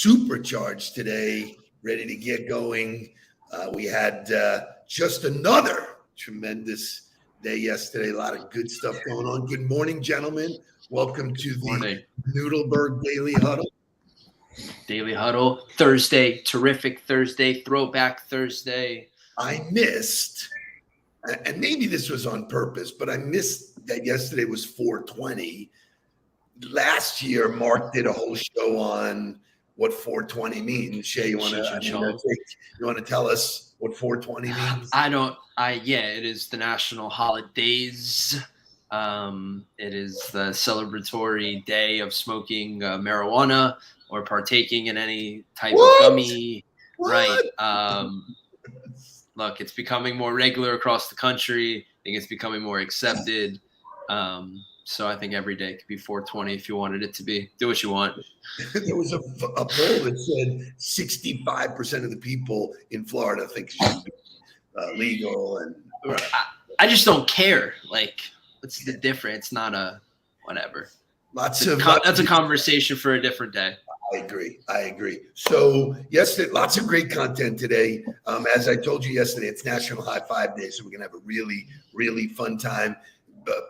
supercharged today, ready to get going. We had just another tremendous day yesterday. A lot of good stuff going on. Good morning, gentlemen. Welcome to the Nudelberg Daily Huddle. Daily Huddle Thursday, terrific Thursday, throwback Thursday. I missed, and maybe this was on purpose, but I missed that yesterday was 420. Last year, Mark did a whole show on what 420 means. Shay, you want to tell us what 420 means? It is the national holidays. It is the celebratory day of smoking marijuana or partaking in any type of gummy. Right. Look, it's becoming more regular across the country. I think it's becoming more accepted. So I think every day could be 420 if you wanted it to be. Do what you want. There was a poll that said 65% of the people in Florida think it should be legal. And I just don't care. Like, what's the difference? It's not a whatever. That's a conversation for a different day. I agree. So yesterday, lots of great content today. As I told you yesterday, it's National High Five Day, so we're gonna have a really, really fun time.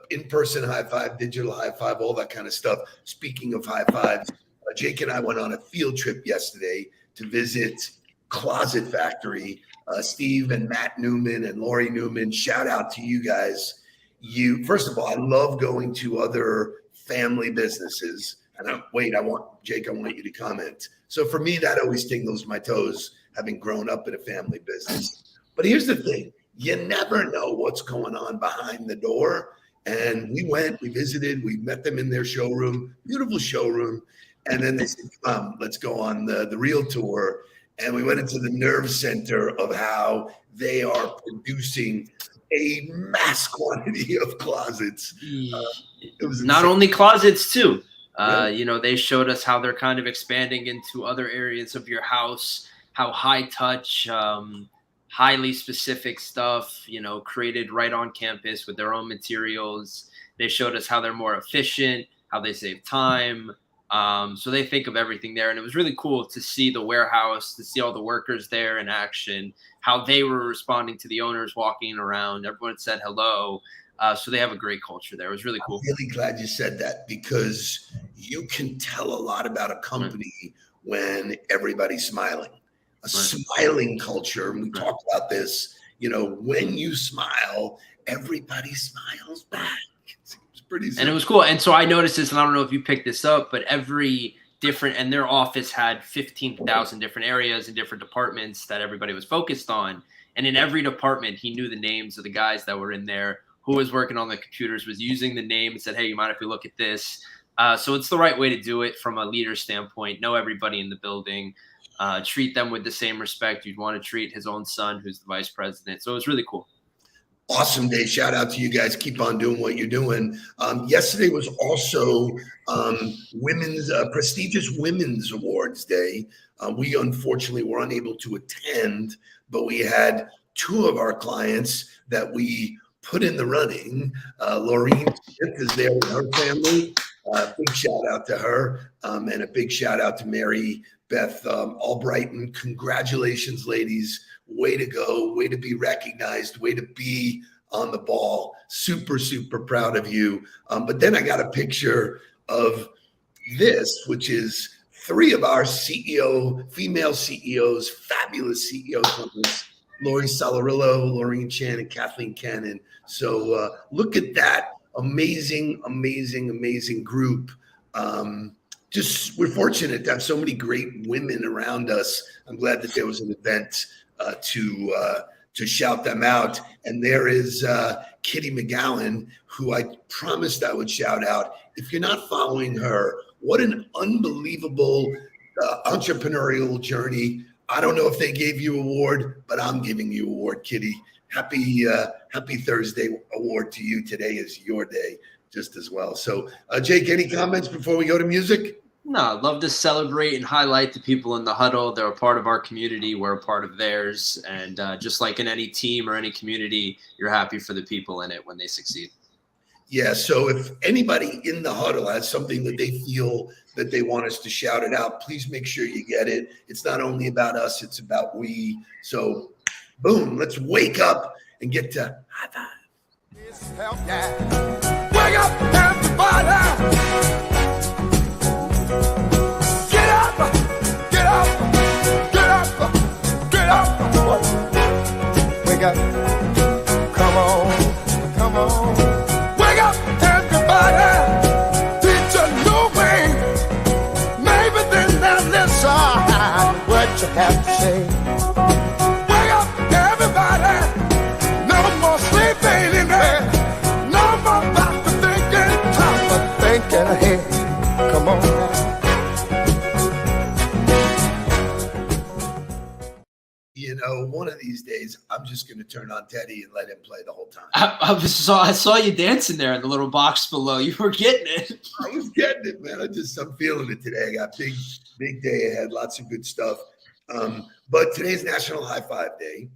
In-person high five, digital high five, all that kind of stuff. Speaking of high fives, Jake and I went on a field trip yesterday to visit Closet Factory. Steve and Matt Newman and Lori Newman, shout out to you guys. First of all, I love going to other family businesses. And I want you to comment. So for me, that always tingles my toes, having grown up in a family business. But here's the thing. You never know what's going on behind the door. And we visited, we met them in their showroom, beautiful showroom. And then they said, come, let's go on the real tour. And we went into the nerve center of how they are producing a mass quantity of closets. It was not only closets too. They showed us how they're kind of expanding into other areas of your house, how high touch, highly specific stuff, created right on campus with their own materials. They showed us how they're more efficient, how they save time. So they think of everything there. And it was really cool to see the warehouse, to see all the workers there in action, how they were responding to the owners walking around. Everyone said hello. So they have a great culture there. It was really cool. I'm really glad you said that, because you can tell a lot about a company when everybody's smiling. A smiling culture. And we talked about this, when you smile, everybody smiles back. It's pretty simple. And it was cool. And so I noticed this, and I don't know if you picked this up, but and their office had 15,000 different areas and different departments that everybody was focused on. And in every department, he knew the names of the guys that were in there, who was working on the computers, was using the name and said, hey, you mind if we look at this? So it's the right way to do it from a leader standpoint. Know everybody in the building. Treat them with the same respect you'd want to treat his own son, who's the vice president. So it was really cool. Awesome day. Shout out to you guys. Keep on doing what you're doing. Yesterday was also prestigious Women's Awards Day. We unfortunately were unable to attend, but we had two of our clients that we put in the running. Laureen Smith is there with her family. Big shout out to her, and a big shout out to Mary Beth Albrighton. Congratulations, ladies. Way to go. Way to be recognized. Way to be on the ball. Super, super proud of you. But then I got a picture of this, which is three of our female CEOs, fabulous CEOs, Lori Salarillo, Laureen Chan, and Kathleen Cannon. So look at that amazing, amazing, amazing group. We're fortunate to have so many great women around us. I'm glad that there was an event to shout them out. And there is Kitty McGowan, who I promised I would shout out. If you're not following her, what an unbelievable entrepreneurial journey. I don't know if they gave you an award, but I'm giving you an award, Kitty. Happy Thursday award to you. Today is your day just as well. So Jake, any comments before we go to music? No, I'd love to celebrate and highlight the people in the huddle. They're a part of our community. We're a part of theirs. And just like in any team or any community, you're happy for the people in it when they succeed. Yeah. So if anybody in the huddle has something that they feel that they want us to shout it out, please make sure you get it. It's not only about us, it's about we. So boom, let's wake up and get to high five. Help, yeah. Wake up, everybody. Get up, get up, get up, get up. Wake up. Come on, come on. Wake up, everybody. Teach a new way. Maybe then they'll listen what you have to say. Wake up, everybody. No more sleeping in bed. No more about to thinking. Time for thinking ahead. Come on now. You know, one of these days, I'm just going to turn on Teddy and let him play the whole time. I saw you dancing there in the little box below. You were getting it. I was getting it, man. I'm feeling it today. I got big day ahead. Lots of good stuff. But today's National High Five Day.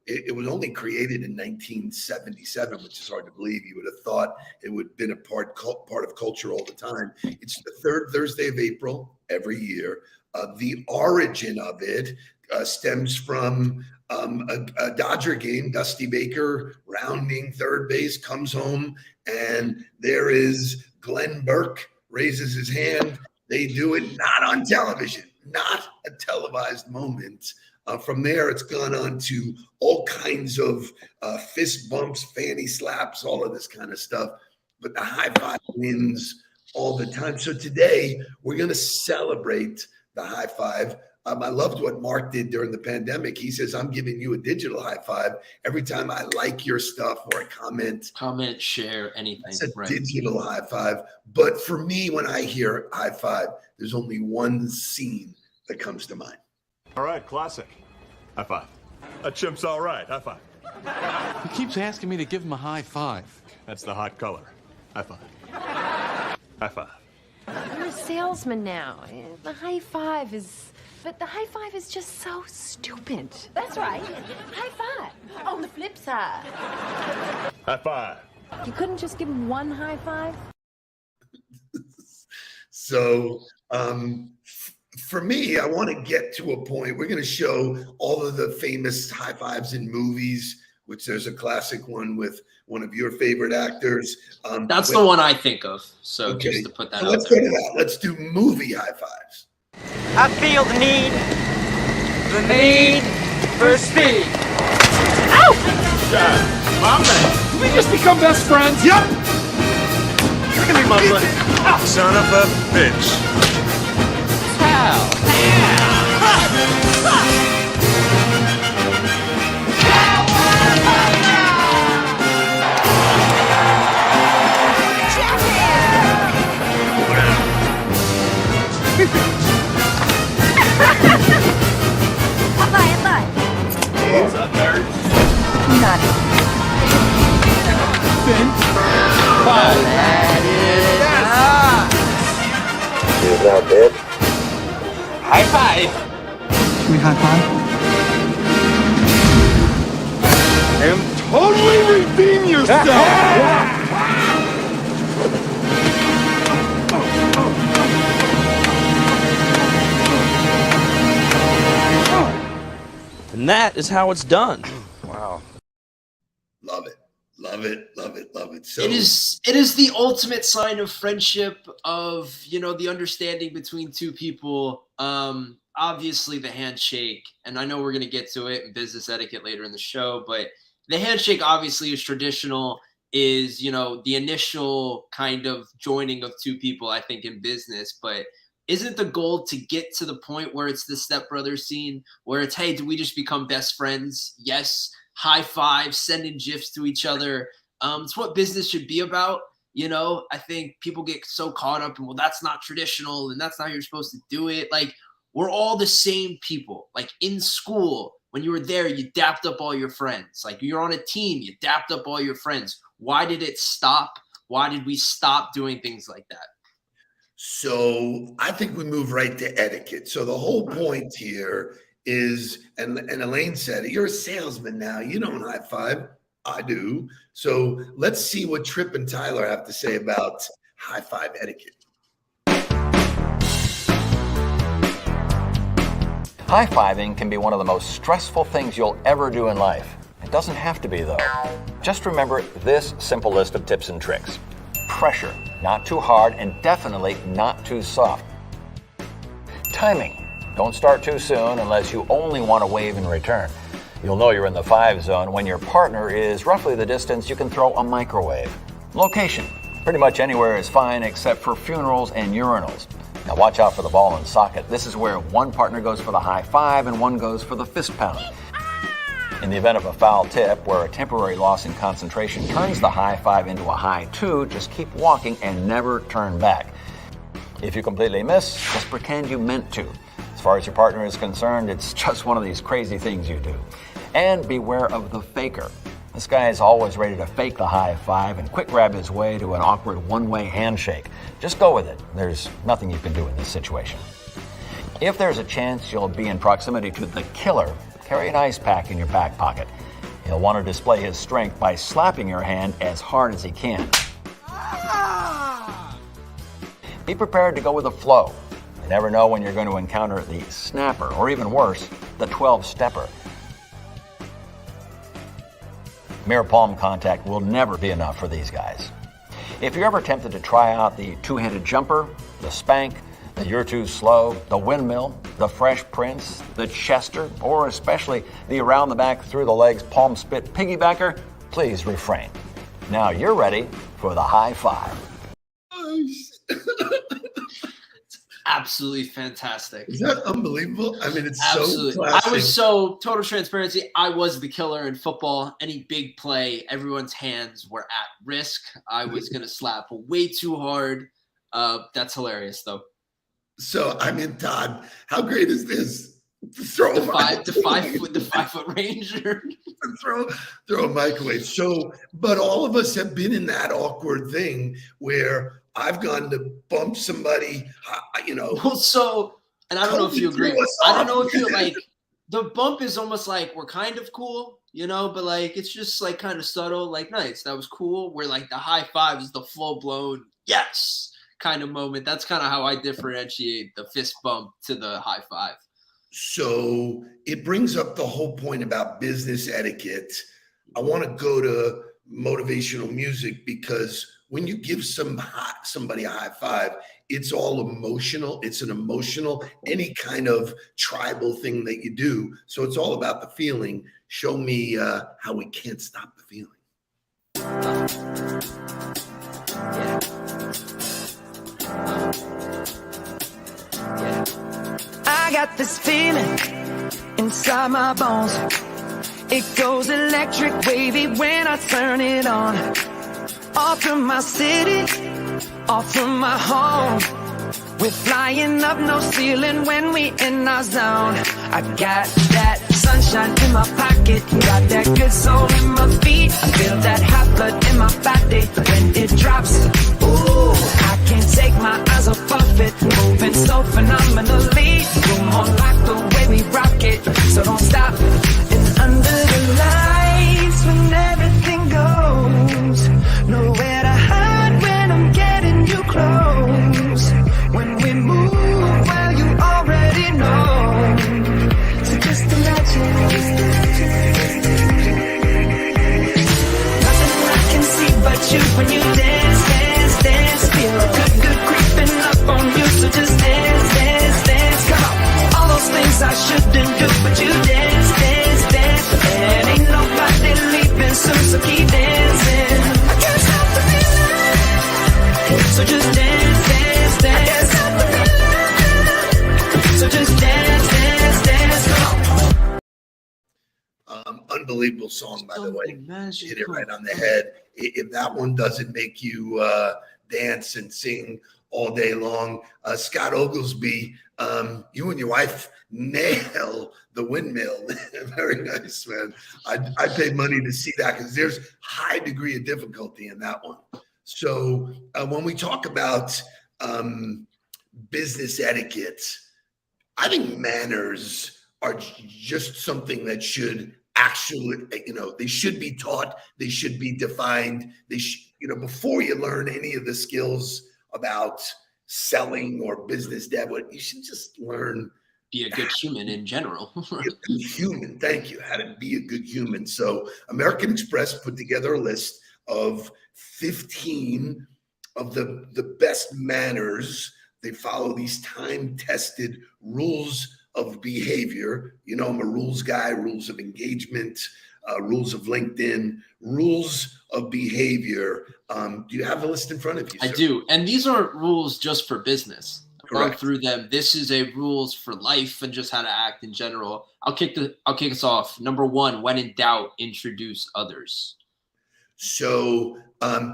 It was only created in 1977, which is hard to believe. You would have thought it would have been a part of culture all the time. It's the third Thursday of April every year. The origin of it stems from a Dodger game. Dusty Baker rounding third base, comes home, and there is Glenn Burke raises his hand. They do it not on television, not a televised moment. From there, it's gone on to all kinds of fist bumps, fanny slaps, all of this kind of stuff. But the high five wins all the time. So today, we're going to celebrate the high five. I loved what Mark did during the pandemic. He says, I'm giving you a digital high five every time I like your stuff or I comment, share, anything. It's a digital high five. But for me, when I hear high five, there's only one scene that comes to mind. All right, classic. High five. A chimp's all right. High five. He keeps asking me to give him a high five. That's the hot color. High five. High five. You're a salesman now. The high five is just so stupid. That's right. High five. On the flip side. High five. You couldn't just give him one high five? So for me, I want to get to a point. We're going to show all of the famous high fives in movies, which there's a classic one with one of your favorite actors. That's the one I think of. So okay. Just to put that So out let's there. go to that. Let's do movie high fives. I feel the need for speed. Ow! Mama, did we just become best friends? Yep. Give me my money. Son of a bitch. How? What's up, nerd? He's now dead. High five. Can we high five? And totally redeem yourself. And that is how it's done. Wow. Love it. Love it. Love it. Love it. So It is the ultimate sign of friendship, of, you know, the understanding between two people. Obviously the handshake, and I know we're going to get to it in business etiquette later in the show, but the handshake obviously is traditional, is, you know, the initial kind of joining of two people, I think, in business. But isn't the goal to get to the point where it's the stepbrother scene, where it's, hey, do we just become best friends? Yes. High five, sending gifs to each other. It's what business should be about. You know, I think people get so caught up in, well, that's not traditional and that's not how you're supposed to do it. Like, we're all the same people. Like in school, when you were there, you dapped up all your friends. Like you're on a team, you dapped up all your friends. Why did it stop? Why did we stop doing things like that? So I think we move right to etiquette. So the whole point here is, and Elaine said it, you're a salesman now. You don't high five. I do. So let's see what Trip and Tyler have to say about high five etiquette. High-fiving can be one of the most stressful things you'll ever do in life. It doesn't have to be, though. Just remember this simple list of tips and tricks. Pressure, not too hard, and definitely not too soft. Timing. Don't start too soon unless you only want to wave in return. You'll know you're in the 5 zone when your partner is roughly the distance you can throw a microwave. Location. Pretty much anywhere is fine except for funerals and urinals. Now watch out for the ball and socket. This is where one partner goes for the high five and one goes for the fist pound. In the event of a foul tip where a temporary loss in concentration turns the high five into a high 2, just keep walking and never turn back. If you completely miss, just pretend you meant to. As far as your partner is concerned, it's just one of these crazy things you do. And beware of the faker. This guy is always ready to fake the high five and quick grab his way to an awkward one-way handshake. Just go with it. There's nothing you can do in this situation. If there's a chance you'll be in proximity to the killer, carry an ice pack in your back pocket. He'll want to display his strength by slapping your hand as hard as he can. Be prepared to go with the flow. You never know when you're going to encounter the snapper, or even worse, the 12-stepper. Mere palm contact will never be enough for these guys. If you're ever tempted to try out the two-handed jumper, the spank, the you're too slow, the windmill, the Fresh Prince, the Chester, or especially the around the back, through the legs, palm spit piggybacker, please refrain. Now you're ready for the high five. Absolutely fantastic. Is that unbelievable? I mean, it's absolutely so classic. I was so, total transparency, I was the killer in football. Any big play, everyone's hands were at risk. I was going to slap way too hard. That's hilarious, though. So, I mean, Todd, how great is this? Throw the 5-foot ranger. throw a microwave. So, but all of us have been in that awkward thing where I've gone to bump somebody, you know. Well, so, and I don't know if you agree. I don't know if you like, the bump is almost like we're kind of cool, you know, but like it's just like kind of subtle, like nice, that was cool. Where like the high five is the full blown yes kind of moment. That's kind of how I differentiate the fist bump to the high five. So it brings up the whole point about business etiquette. I want to go to motivational music because when you give somebody a high five, it's all emotional. It's an emotional, any kind of tribal thing that you do. So it's all about the feeling. Show me how we can't stop the feeling. I got this feeling inside my bones. It goes electric wavy when I turn it on. Off from my city, off from my home. We're flying up no ceiling when we in our zone. I got that sunshine in my pocket, got that good soul in my feet. I feel that hot blood in my body when it drops. Ooh, I can't take my eyes off of it, moving so phenomenally. You're more like the way we rock it, so don't stop. And under the lights when everything goes, nowhere to hide when I'm getting you close. When we move, well, you already know. So just imagine. Nothing I can see but you when you dance, dance, dance. Feel good, good creeping up on you. So just dance, dance, dance. Come on. All those things I shouldn't do, but you dance, dance, dance. And ain't nobody leaving soon, so keep dancing. I can't stop the feeling. So just dance, dance, dance. I can't stop the feeling. So just dance, dance, dance. Come on. Unbelievable song, by the way. Hit it right on the head. If that one doesn't make you dance and sing all day long, Scott Oglesby, you and your wife nail the windmill. Very nice, man. I paid money to see that because there's high degree of difficulty in that one. So when we talk about business etiquette, I think manners are just something that should actually, they should be taught. They should be defined. Before you learn any of the skills about selling or business dev, you should just learn. Be a good human in general. Be a good human. Thank you. How to be a good human. So American Express put together a list of 15 of the best manners. They follow these time-tested rules of behavior. I'm a rules guy, rules of engagement, rules of LinkedIn, rules of behavior. Do you have the list in front of you, sir? I do. And these aren't rules just for business. Run through them. This is a rules for life and just how to act in general. I'll kick us off. Number 1, when in doubt, introduce others. So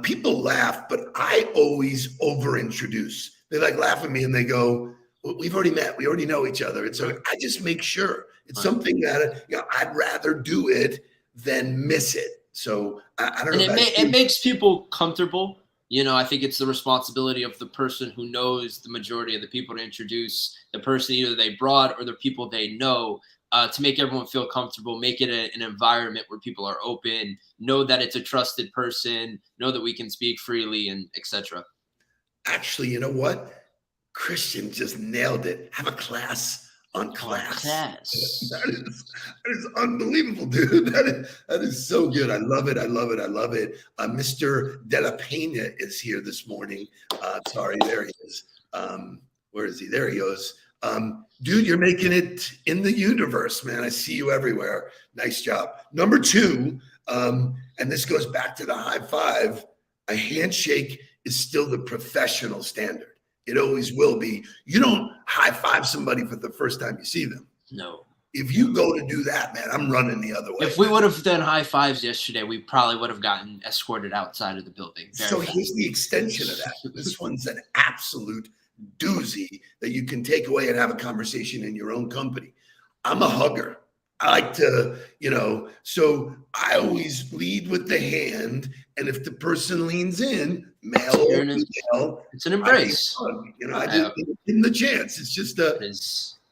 people laugh, but I always over-introduce. They laugh at me and they go, well, we've already met. We already know each other. And so I just make sure it's something that I'd rather do it than miss it. So I don't know. It makes people comfortable. I think it's the responsibility of the person who knows the majority of the people to introduce the person either they brought or the people they know, to make everyone feel comfortable, make it an environment where people are open, know that it's a trusted person, know that we can speak freely, and etc. Actually, you know what? Christian just nailed it. Have a class on class. That is unbelievable, dude. That is so good. I love it. I love it. I love it. Mr. De La Pena is here this morning. Sorry, there he is. Where is he? There he goes. Dude, you're making it in the universe, man. I see you everywhere. Nice job. Number 2, and this goes back to the high five. A handshake is still the professional standard. It always will be. You don't high five somebody for the first time you see them. No. If you go to do that, man, I'm running the other way. If we would have done high fives yesterday, we probably would have gotten escorted outside of the building. So here's the extension of that. This one's an absolute doozy that you can take away and have a conversation in your own company. I'm a hugger. I like to, so I always lead with the hand. And if the person leans in, male or female, it's an embrace. I just give them the chance. It's just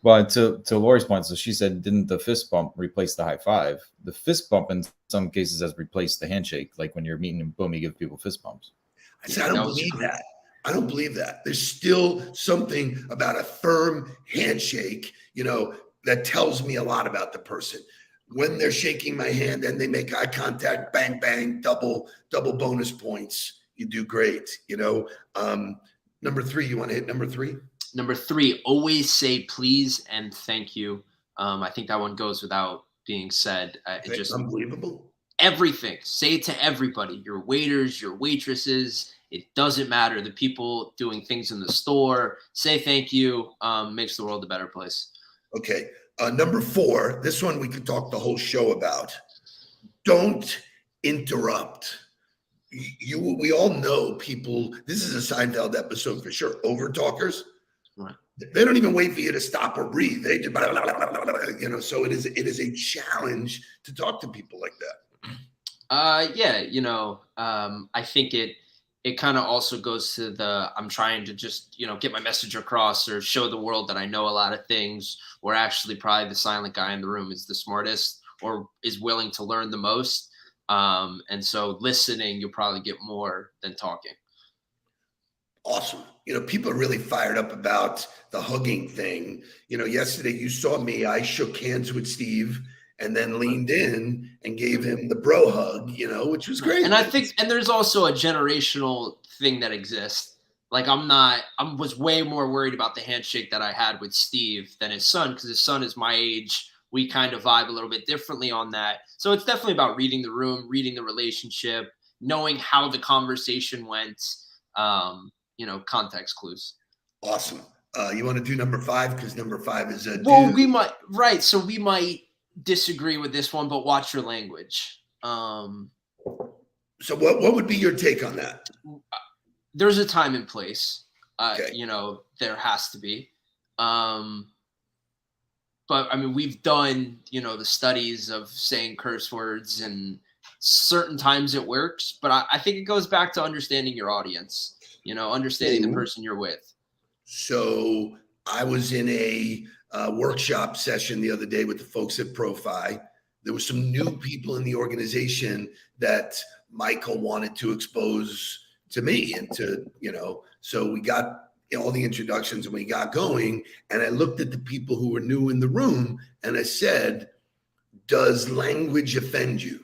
Well, to Lori's point, so she said, didn't the fist bump replace the high five? The fist bump in some cases has replaced the handshake. Like when you're meeting and boom, you give people fist bumps. I don't believe that. I don't believe that. There's still something about a firm handshake, that tells me a lot about the person. When they're shaking my hand and they make eye contact, bang, bang, double bonus points. You do great, Number 3, you want to hit number 3? Number 3, always say please and thank you. I think that one goes without being said. It's just unbelievable. Everything. Say it to everybody. Your waiters, your waitresses. It doesn't matter. The people doing things in the store. Say thank you. Makes the world a better place. Okay. Number 4, this one we could talk the whole show about. Don't interrupt. We all know people. This is a Seinfeld episode for sure. Over talkers. Right. They don't even wait for you to stop or breathe. They just, blah, blah, blah, blah, blah, blah, So it is a challenge to talk to people like that. Yeah. I think it kind of also goes to I'm trying to just, get my message across or show the world that I know a lot of things, or actually probably the silent guy in the room is the smartest or is willing to learn the most. And so listening, you'll probably get more than talking. Awesome. People are really fired up about the hugging thing. Yesterday you saw me, I shook hands with Steve and then leaned in and gave him the bro hug, which was great. And I think, and there's also a generational thing that exists. Like I was way more worried about the handshake that I had with Steve than his son, because his son is my age. We kind of vibe a little bit differently on that. So it's definitely about reading the room, reading the relationship, knowing how the conversation went, context clues. Awesome. You want to do number 5? Because number 5 is a well, we might, right. So we might disagree with this one, but watch your language. So what would be your take on that? There's a time and place. Okay. There has to be. But I mean, we've done, the studies of saying curse words, and certain times it works, but I think it goes back to understanding your audience, understanding the person you're with. So I was in a workshop session the other day with the folks at Profi. there were some new people in the organization that Michael wanted to expose to me and to, so we got all the introductions and we got going, and I looked at the people who were new in the room and I said, does language offend you?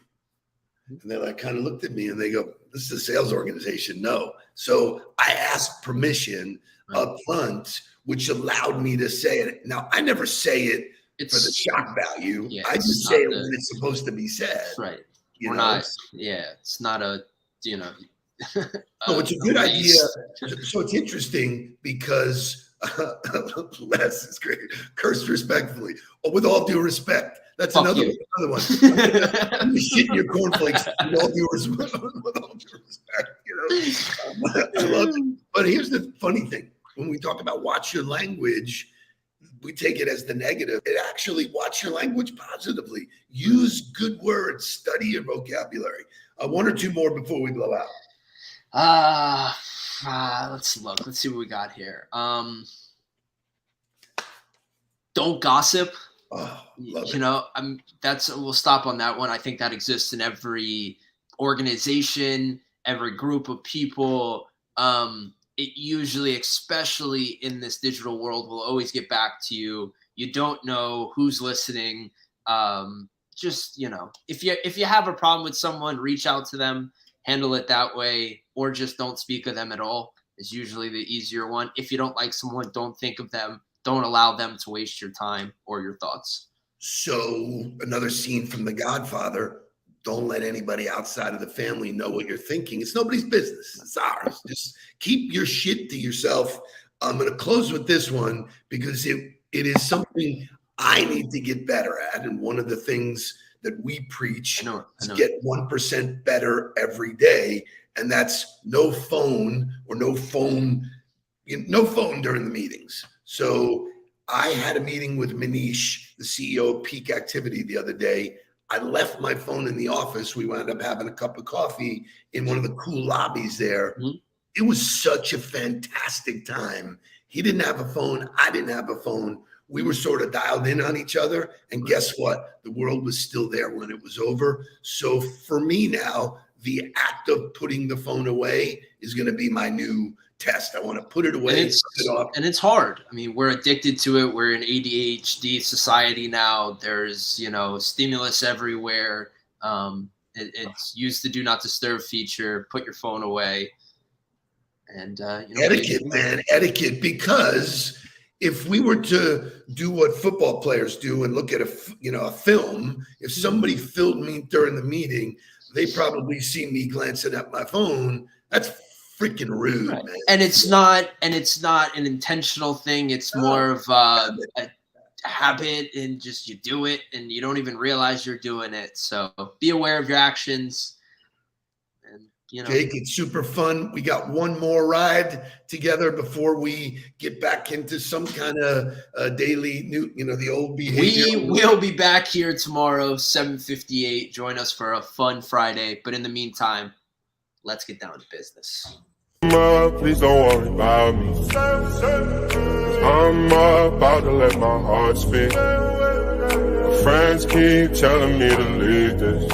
And they like kind of looked at me and they go, this is a sales organization. No. So I asked permission up front, which allowed me to say it. Now, I never say it for the shock value. I just say it when it's supposed to be said. Right. We're not. Yeah. It's not a, No, it's a good idea. So it's interesting because Les is great. Cursed respectfully. With all due respect. That's another one. I'm shitting your cornflakes with all due respect. I love it. But here's the funny thing. When we talk about watch your language, we take it as the negative. It actually watch your language positively. Use good words. Study your vocabulary. One or two more before we blow out. Let's look. Let's see what we got here. Don't gossip. Oh, we'll stop on that one. I think that exists in every organization, every group of people. It usually, especially in this digital world, will always get back to you. You don't know who's listening. If you have a problem with someone, reach out to them, handle it that way, or just don't speak of them at all is usually the easier one. If you don't like someone, don't think of them. Don't allow them to waste your time or your thoughts. So another scene from The Godfather, don't let anybody outside of the family know what you're thinking. It's nobody's business. It's ours. Just keep your shit to yourself. I'm going to close with this one because it is something I need to get better at. And one of the things that we preach is get 1% better every day. And that's no phone during the meetings. So I had a meeting with Manish, the CEO of Peak Activity, the other day. I left my phone in the office. We wound up having a cup of coffee in one of the cool lobbies there. Mm-hmm. It was such a fantastic time. He didn't have a phone. I didn't have a phone. We were sort of dialed in on each other. And guess what? The world was still there when it was over. So for me now, the act of putting the phone away is going to be my new test. I want to put it away. And it's hard. I mean, we're addicted to it. We're an ADHD society now. There's, stimulus everywhere. It's used the do not disturb feature. Put your phone away. And etiquette, man, etiquette. Because if we were to do what football players do and look at a film, if somebody filmed me during the meeting, they probably see me glancing at my phone. That's freaking rude, man. And it's not an intentional thing. It's more of a habit, and just you do it and you don't even realize you're doing it. So be aware of your actions. And Jake, it's super fun. We got one more ride together before we get back into some kind of daily the old behavior. We will be back here tomorrow, 7:58. Join us for a fun Friday. But in the meantime, let's get down to business. Please don't worry about me. I'm about to let my heart speak. My friends keep telling me to leave this.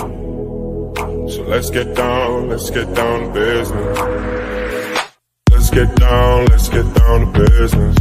So let's get down to business. Let's get down to business.